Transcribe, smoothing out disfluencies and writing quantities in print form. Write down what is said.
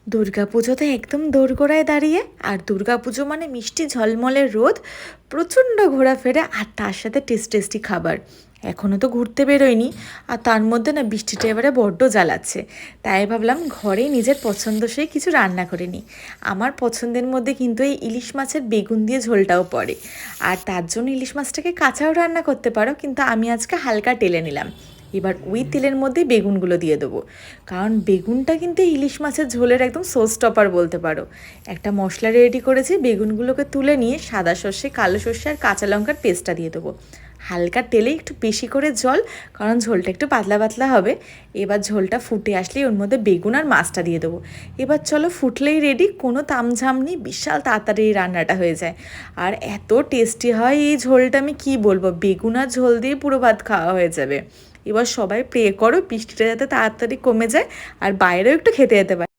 দুর্গাপুজোতে একদম দোরগোড়ায় দাঁড়িয়ে, আর দুর্গাপুজো মানে মিষ্টি ঝলমলের রোদ, প্রচণ্ড ঘোরাফেরা আর তার সাথে টেস্টি খাবার। এখনও তো ঘুরতে বেরোয়নি, আর তার মধ্যে না বৃষ্টিটা এবারে বড্ড জ্বালাচ্ছে। তাই ভাবলাম ঘরেই নিজের পছন্দসই কিছু রান্না করে নিই। আমার পছন্দের মধ্যে কিন্তু এই ইলিশ মাছের বেগুন দিয়ে ঝোলটাও পড়ে। আর তার জন্য ইলিশ মাছটাকে কাঁচাও রান্না করতে পারো, কিন্তু আমি আজকে হালকা টেলে নিলাম। এবার ওই তেলের মধ্যে বেগুনগুলো দিয়ে দেবো, কারণ বেগুনটা কিন্তু ইলিশ মাছের ঝোলের একদম সোস টপার বলতে পারো। একটা মশলা রেডি করেছি, বেগুনগুলোকে তুলে নিয়ে সাদা সর্ষে, কালো সর্ষে আর কাঁচা লঙ্কার পেস্টটা দিয়ে দেবো। হালকা তেলে একটু বেশি করে জল, কারণ ঝোলটা একটু পাতলা পাতলা হবে। এবার ঝোলটা ফুটে আসলেই ওর মধ্যে বেগুন আর মাছটা দিয়ে দেবো। এবার চলো, ফুটলেই রেডি, কোনো তামঝাম নেই, বিশাল তাড়াতাড়ি এই রান্নাটা হয়ে যায়। আর এত টেস্টি হয় এই ঝোলটা, আমি কি বলবো, বেগুন আর ঝোল দিয়ে পুরো ভাত খাওয়া হয়ে যাবে। এবার সবাই প্রে করো বৃষ্টিটা যাতে তাড়াতাড়ি কমে যায় আর বাইরেও একটু খেতে যেতে পারে।